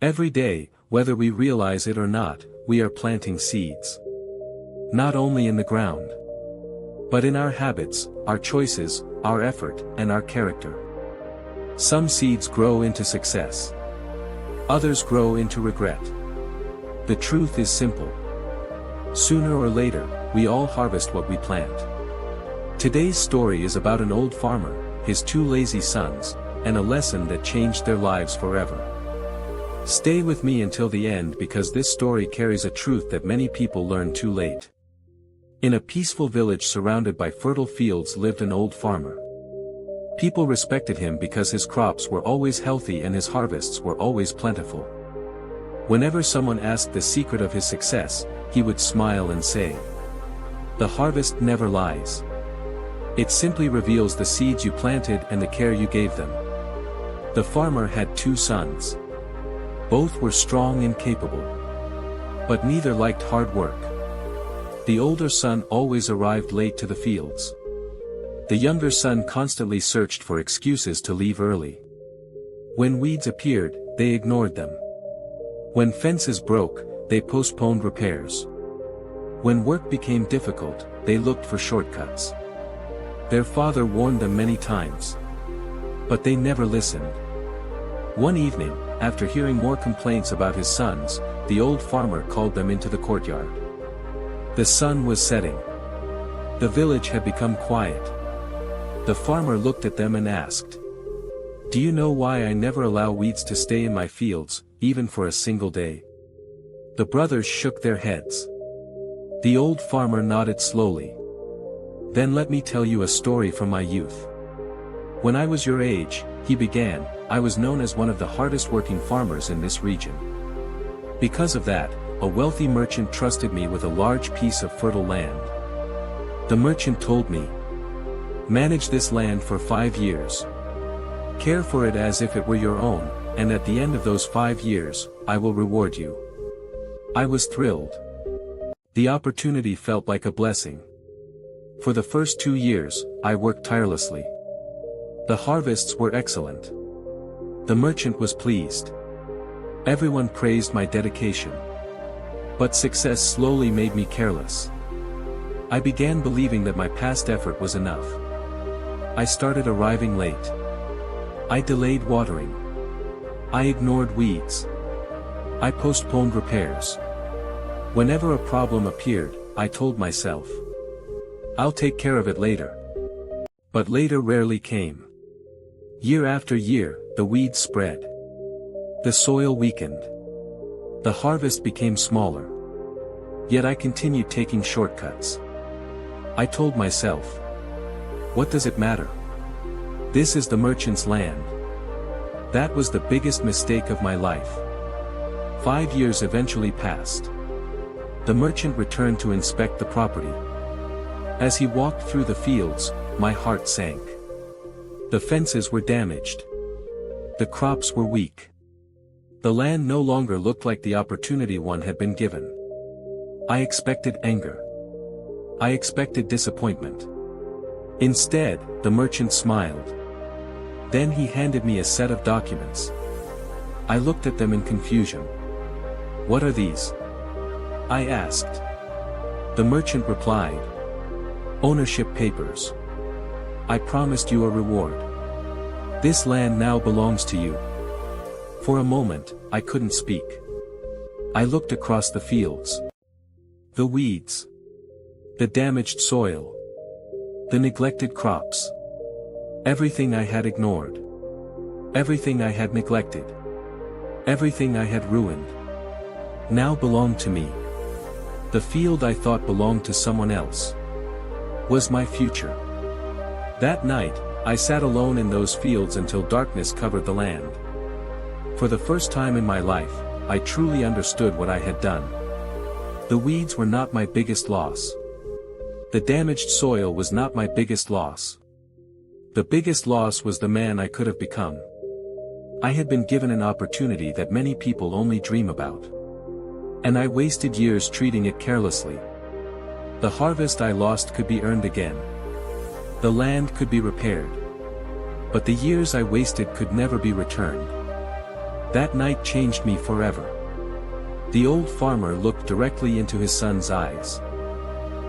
Every day, whether we realize it or not, we are planting seeds. Not only in the ground, but in our habits, our choices, our effort, and our character. Some seeds grow into success. Others grow into regret. The truth is simple. Sooner or later, we all harvest what we plant. Today's story is about an old farmer, his two lazy sons, and a lesson that changed their lives forever. Stay with me until the end because this story carries a truth that many people learn too late. In a peaceful village surrounded by fertile fields lived an old farmer. People respected him because his crops were always healthy and his harvests were always plentiful. Whenever someone asked the secret of his success, he would smile and say, "The harvest never lies. It simply reveals the seeds you planted and the care you gave them." The farmer had two sons. Both were strong and capable. But neither liked hard work. The older son always arrived late to the fields. The younger son constantly searched for excuses to leave early. When weeds appeared, they ignored them. When fences broke, they postponed repairs. When work became difficult, they looked for shortcuts. Their father warned them many times. But they never listened. One evening, after hearing more complaints about his sons, the old farmer called them into the courtyard. The sun was setting. The village had become quiet. The farmer looked at them and asked, "Do you know why I never allow weeds to stay in my fields, even for a single day?" The brothers shook their heads. The old farmer nodded slowly. "Then let me tell you a story from my youth. When I was your age," he began, "I was known as one of the hardest working farmers in this region. Because of that, a wealthy merchant trusted me with a large piece of fertile land. The merchant told me, 'Manage this land for 5 years. Care for it as if it were your own, and at the end of those 5 years, I will reward you.' I was thrilled. The opportunity felt like a blessing. For the first 2 years, I worked tirelessly. The harvests were excellent. The merchant was pleased. Everyone praised my dedication. But success slowly made me careless. I began believing that my past effort was enough. I started arriving late. I delayed watering. I ignored weeds. I postponed repairs. Whenever a problem appeared, I told myself, 'I'll take care of it later.' But later rarely came. Year after year, the weeds spread. The soil weakened. The harvest became smaller. Yet I continued taking shortcuts. I told myself, 'What does it matter? This is the merchant's land.' That was the biggest mistake of my life. 5 years eventually passed. The merchant returned to inspect the property. As he walked through the fields, my heart sank. The fences were damaged. The crops were weak. The land no longer looked like the opportunity one had been given. I expected anger. I expected disappointment. Instead, the merchant smiled. Then he handed me a set of documents. I looked at them in confusion. "What are these?" I asked. The merchant replied, "Ownership papers. I promised you a reward. This land now belongs to you." For a moment, I couldn't speak. I looked across the fields. The weeds. The damaged soil. The neglected crops. Everything I had ignored. Everything I had neglected. Everything I had ruined. Now belonged to me. The field I thought belonged to someone else was my future. That night, I sat alone in those fields until darkness covered the land. For the first time in my life, I truly understood what I had done. The weeds were not my biggest loss. The damaged soil was not my biggest loss. The biggest loss was the man I could have become. I had been given an opportunity that many people only dream about. And I wasted years treating it carelessly. The harvest I lost could be earned again. The land could be repaired. But the years I wasted could never be returned. That night changed me forever." The old farmer looked directly into his son's eyes.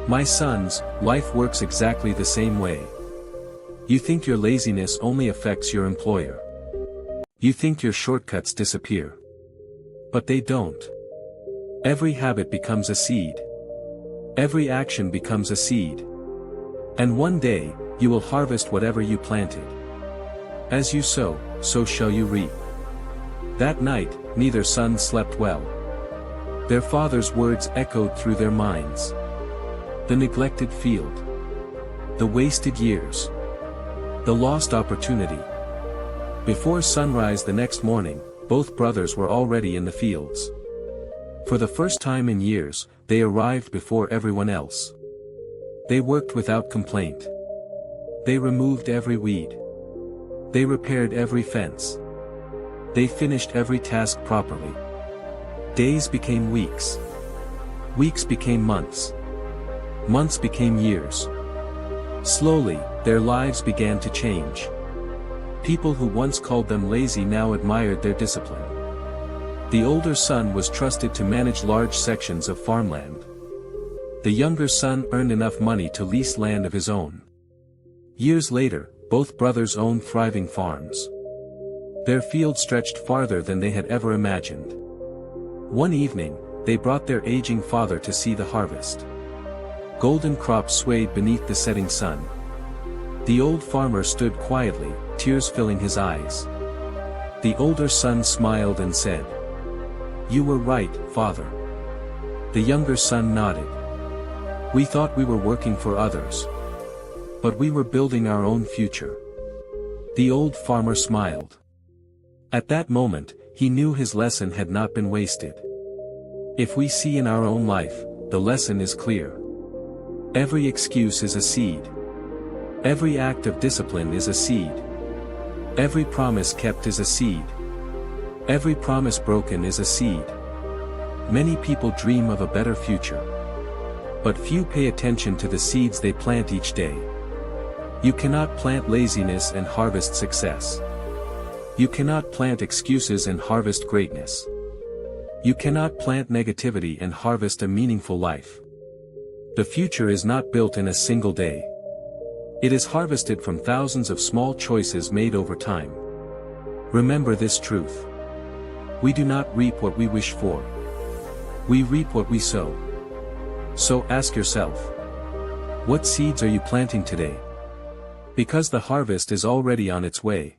"My sons, life works exactly the same way. You think your laziness only affects your employer. You think your shortcuts disappear. But they don't. Every habit becomes a seed. Every action becomes a seed. And one day, you will harvest whatever you planted. As you sow, so shall you reap." That night, neither son slept well. Their father's words echoed through their minds. The neglected field. The wasted years. The lost opportunity. Before sunrise the next morning, both brothers were already in the fields. For the first time in years, they arrived before everyone else. They worked without complaint. They removed every weed. They repaired every fence. They finished every task properly. Days became weeks. Weeks became months. Months became years. Slowly, their lives began to change. People who once called them lazy now admired their discipline. The older son was trusted to manage large sections of farmland. The younger son earned enough money to lease land of his own. Years later, both brothers owned thriving farms. Their field stretched farther than they had ever imagined. One evening, they brought their aging father to see the harvest. Golden crops swayed beneath the setting sun. The old farmer stood quietly, tears filling his eyes. The older son smiled and said, "You were right, father." The younger son nodded. "We thought we were working for others. But we were building our own future." The old farmer smiled. At that moment, he knew his lesson had not been wasted. If we see in our own life, the lesson is clear. Every excuse is a seed. Every act of discipline is a seed. Every promise kept is a seed. Every promise broken is a seed. Many people dream of a better future. But few pay attention to the seeds they plant each day. You cannot plant laziness and harvest success. You cannot plant excuses and harvest greatness. You cannot plant negativity and harvest a meaningful life. The future is not built in a single day. It is harvested from thousands of small choices made over time. Remember this truth. We do not reap what we wish for. We reap what we sow. So ask yourself, what seeds are you planting today? Because the harvest is already on its way.